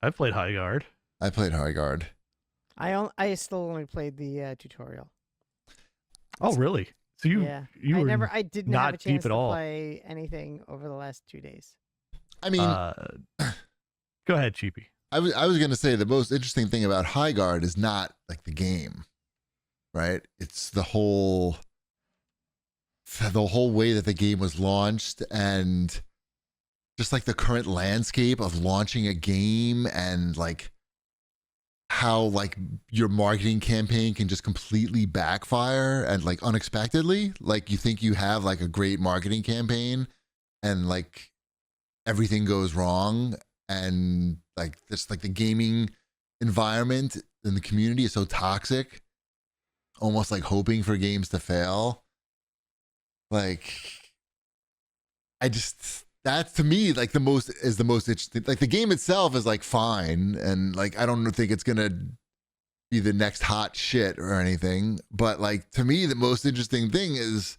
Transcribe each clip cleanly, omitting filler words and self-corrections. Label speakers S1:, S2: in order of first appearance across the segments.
S1: I've played Highguard.
S2: I played Highguard.
S3: I still only played the tutorial.
S1: Oh, really? So you were
S3: I didn't
S1: not
S3: have a chance
S1: deep at
S3: to
S1: all.
S3: play anything over the last 2 days.
S2: I mean,
S1: go ahead, Cheapy.
S2: I was going to say the most interesting thing about Highguard is not like the game, right? It's the whole way that the game was launched and just like the current landscape of launching a game and like how like your marketing campaign can just completely backfire and like unexpectedly. Like you think you have like a great marketing campaign and like everything goes wrong, and like this like the gaming environment and the community is so toxic, almost like hoping for games to fail. Like that's to me like the most interesting. Like the game itself is like fine, and like I don't think it's gonna be the next hot shit or anything, but like to me the most interesting thing is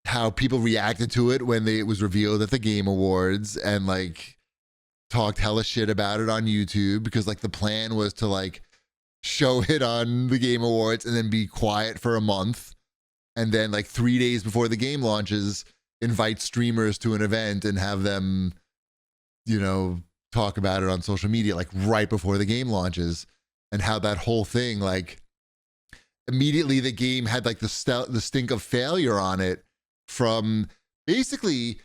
S2: how people reacted to it when it was revealed at the Game Awards, and like talked hella shit about it on YouTube, because like the plan was to like show it on the Game Awards and then be quiet for a month, and then like 3 days before the game launches invite streamers to an event and have them, you know, talk about it on social media like right before the game launches. And how that whole thing, like immediately the game had like the stink of failure on it, from basically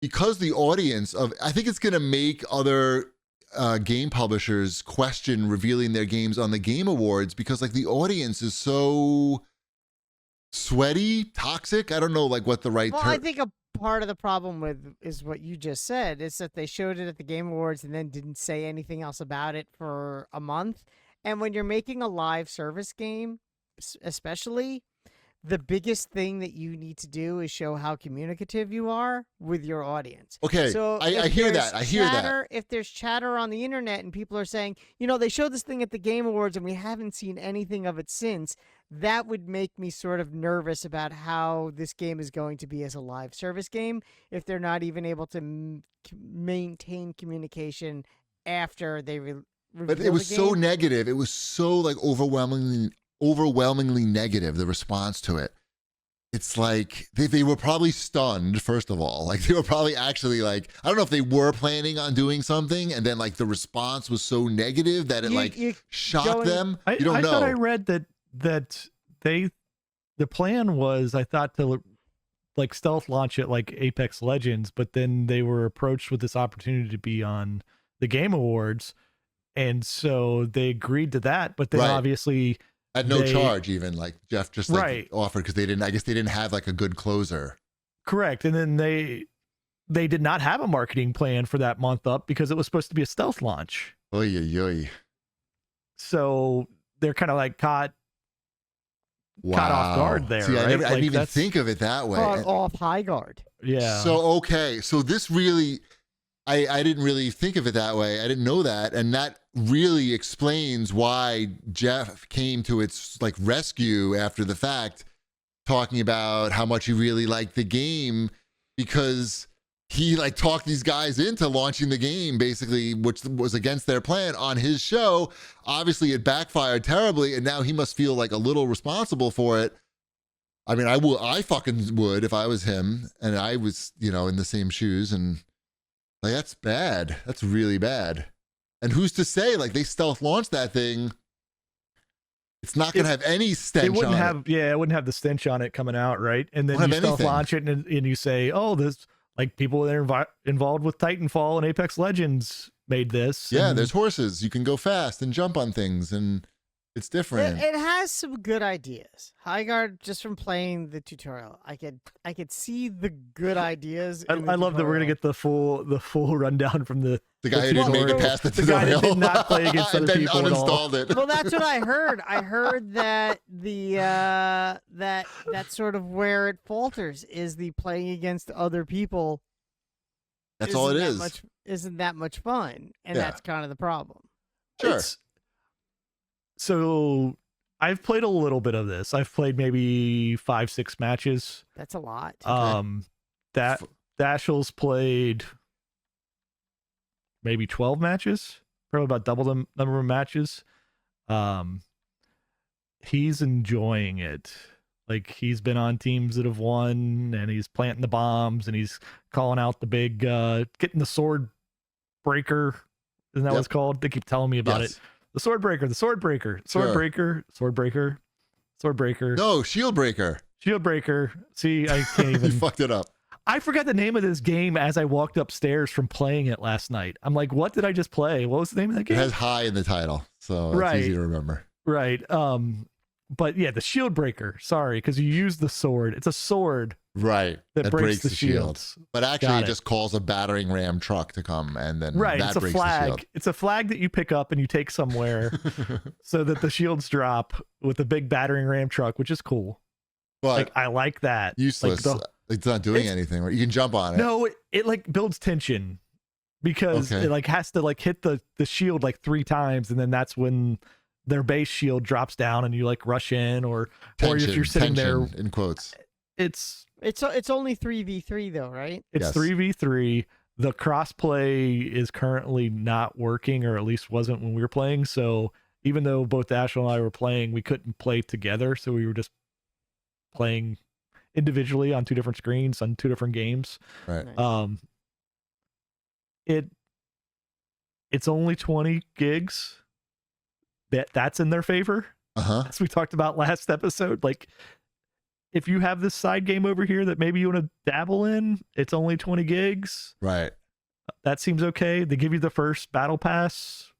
S2: because the audience of, I think it's going to make other game publishers question revealing their games on the Game Awards, because like the audience is so sweaty, toxic. I don't know like what the right
S3: I think a part of the problem with is what you just said, is that they showed it at the Game Awards and then didn't say anything else about it for a month. And when you're making a live service game, especially, the biggest thing that you need to do is show how communicative you are with your audience.
S2: Okay,
S3: so
S2: I hear that. I hear that.
S3: If there's chatter on the internet and people are saying, you know, they showed this thing at the Game Awards and we haven't seen anything of it since, that would make me sort of nervous about how this game is going to be as a live service game if they're not even able to maintain communication after they
S2: But it was so negative. It was so like overwhelmingly negative, the response to it. It's like they were probably stunned, first of all. Like they were probably actually like, I don't know if they were planning on doing something, and then like the response was so negative that it shocked them. You don't know.
S1: I thought I read that the plan was, I thought, to like stealth launch it like Apex Legends, but then they were approached with this opportunity to be on the Game Awards, and so they agreed to that, but then obviously
S2: at no charge, even like Jeff just like offered, because I guess they didn't have like a good closer.
S1: Correct. And then they did not have a marketing plan for that month up because it was supposed to be a stealth launch.
S2: Oy, oy, oy.
S1: So they're kind of like caught off guard there.
S2: See,
S1: right?
S2: I didn't even think of it that way.
S3: Caught off high guard.
S1: Yeah.
S2: So, okay. So this really, I didn't really think of it that way. I didn't know that. And that really explains why Jeff came to its like rescue after the fact, talking about how much he really liked the game, because he like talked these guys into launching the game, basically, which was against their plan, on his show. Obviously it backfired terribly, and now he must feel like a little responsible for it. I mean, I fucking would if I was him and I was, you know, in the same shoes. And like, that's bad. That's really bad. And who's to say, like, they stealth launched that thing, it's not going to have any stench on it.
S1: Yeah, it wouldn't have the stench on it coming out, right? And then you stealth launch it and you say, oh, this, like, people that are involved with Titanfall and Apex Legends made this.
S2: Yeah, there's horses. You can go fast and jump on things, and it's different.
S3: It has some good ideas. Highguard, just from playing the tutorial, I could see the good ideas.
S1: I love that we're gonna get the full rundown from the
S2: guy who didn't make it past the tutorial.
S1: The guy that did not play against other people
S2: and then uninstalled it.
S3: Well, that's what I heard. I heard that that's sort of where it falters, is the playing against other people.
S2: That's all it is.
S3: Isn't that much fun, and that's kind of the problem.
S2: Sure.
S1: So I've played a little bit of this. I've played maybe 5-6 matches.
S3: That's a lot.
S1: Dashiell's played maybe 12 matches. probably about double the number of matches. He's enjoying it. Like, he's been on teams that have won, and he's planting the bombs, and he's calling out the big, getting the sword breaker. Isn't that what it's called? They keep telling me about it. The sword breaker, the sword breaker, sword breaker, sword breaker, sword breaker.
S2: No, shield breaker.
S1: Shield breaker. See, I can't even.
S2: You fucked it up.
S1: I forgot the name of this game as I walked upstairs from playing it last night. I'm like, what did I just play? What was the name of that game?
S2: It has high in the title, so it's easy to remember.
S1: Right. But yeah, the shield breaker. Sorry, because you use the sword. It's a sword.
S2: Right.
S1: That breaks the shields.
S2: But actually, it just calls a battering ram truck to come, and then
S1: that
S2: it's
S1: breaks the shield. It's a flag that you pick up and you take somewhere so that the shields drop with a big battering ram truck, which is cool.
S2: But
S1: like, I like that.
S2: Useless. It's not doing anything. Right? You can jump on it.
S1: No, it like builds tension because it like has to like hit the shield like 3 times, and then that's when their base shield drops down and you like rush in, or if you're sitting there
S2: in quotes.
S3: It's only 3v3 though, right?
S1: It's 3v3. The crossplay is currently not working, or at least wasn't when we were playing. So even though both Ashley and I were playing, we couldn't play together. So we were just playing individually on 2 different screens on 2 different games.
S2: Right.
S3: Nice.
S1: It's only 20 gigs. That's in their favor. As we talked about last episode, like, if you have this side game over here that maybe you want to dabble in, it's only 20 gigs.
S2: Right.
S1: That seems okay. They give you the first battle pass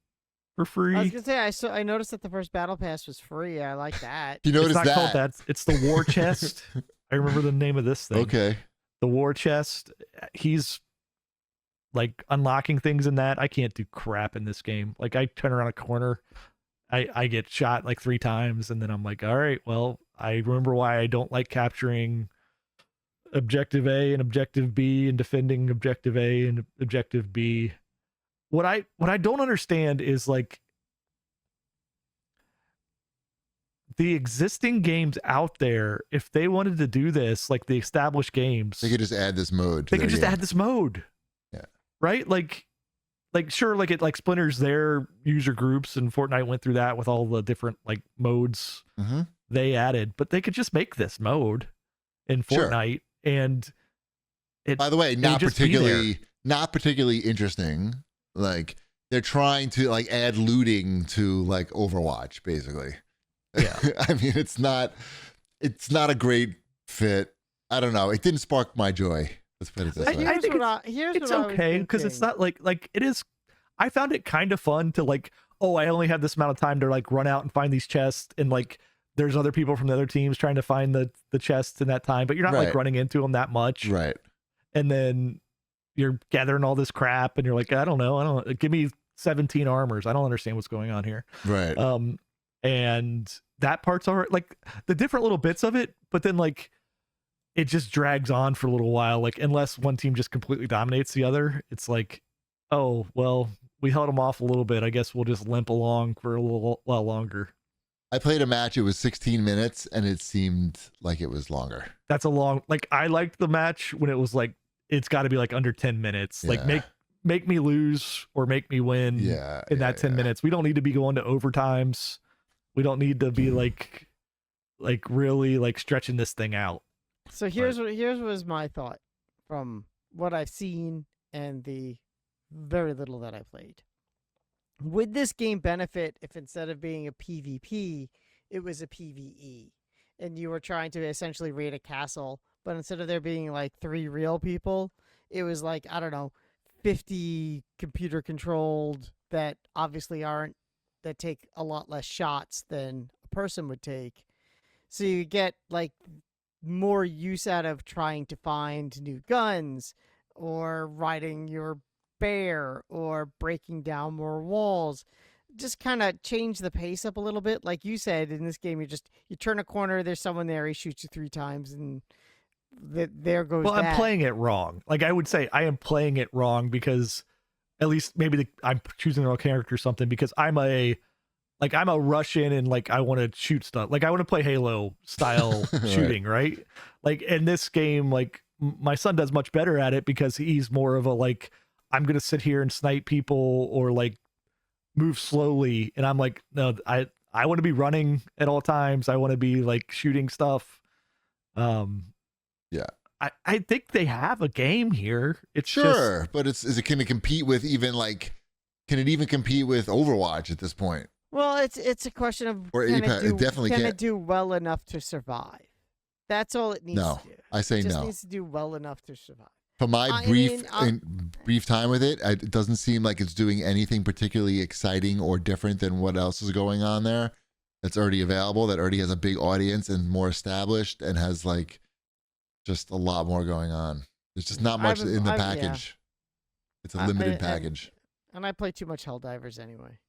S1: for free.
S3: I was gonna say, I noticed that the first battle pass was free. I like that.
S2: You noticed
S1: it's not called that. It's the war chest. I remember the name of this thing.
S2: Okay.
S1: The war chest. He's like unlocking things in that. I can't do crap in this game. Like, I turn around a corner, I get shot like 3 times, and then I'm like, all right, well, I remember why I don't like capturing objective A and objective B and defending objective A and objective B. What I don't understand is, like, the existing games out there, if they wanted to do this, like the established games,
S2: they could just add this mode.
S1: They could just add this mode.
S2: Yeah.
S1: Right? Like sure, like, it like splinters their user groups, and Fortnite went through that with all the different like modes they added, but they could just make this mode in Fortnite, and it,
S2: by the way, not particularly interesting. Like, they're trying to like add looting to like Overwatch, basically.
S1: Yeah.
S2: I mean, it's not a great fit. I don't know. It didn't spark my joy. Let's put it this way.
S1: I think it's okay, because it's not like it is. I found it kind of fun to like, oh, I only have this amount of time to like run out and find these chests, and like there's other people from the other teams trying to find the chests in that time, but you're not like running into them that much.
S2: Right.
S1: And then you're gathering all this crap, and you're like, I don't know. Give me 17 armors. I don't understand what's going on here.
S2: Right.
S1: And that part's all right. Like, the different little bits of it, but then like it just drags on for a little while. Like, unless one team just completely dominates the other, it's like, oh, well, we held them off a little bit. I guess we'll just limp along for a little while longer.
S2: I played a match. It was 16 minutes, and it seemed like it was longer.
S1: That's a long. Like, I liked the match when it was like, it's got to be like under 10 minutes. Like, make me lose or make me win. In that 10 minutes. We don't need to be going to overtimes. We don't need to be like really like stretching this thing out.
S3: So here's what was my thought from what I've seen and the very little that I played. Would this game benefit if instead of being a PvP, it was a PvE, and you were trying to essentially raid a castle, but instead of there being like 3 real people, it was like, I don't know, 50 computer controlled that obviously that take a lot less shots than a person would take. So you get like more use out of trying to find new guns, or riding your bear, or breaking down more walls. Just kind of change the pace up a little bit. Like you said, in this game, you turn a corner, there's someone there, he shoots you 3 times, and there goes that.
S1: I'm playing it wrong. Like, I would say I am playing it wrong, because at least maybe I'm choosing the wrong character or something, because I'm a rush in and like I want to shoot stuff. Like, I want to play Halo style shooting, right? Like, in this game, like my son does much better at it, because he's more of a like, I'm gonna sit here and snipe people, or like move slowly, and I'm like, no, I want to be running at all times. I want to be like shooting stuff.
S2: Yeah.
S1: I think they have a game here. It's
S2: sure, but is it going to compete with even like? Can it even compete with Overwatch at this point?
S3: Well, it's a question of
S2: Or
S3: can
S2: Apex, it definitely
S3: can
S2: can't.
S3: it do well enough to survive? That's all it needs
S2: No,
S3: to do.
S2: I say
S3: it just
S2: no.
S3: needs to do well enough to survive.
S2: From my brief time with it, it doesn't seem like it's doing anything particularly exciting or different than what else is going on there. That's already available. That already has a big audience and more established, and has like just a lot more going on. There's just not much in the package. Yeah. It's a limited package.
S3: And I play too much Helldivers anyway.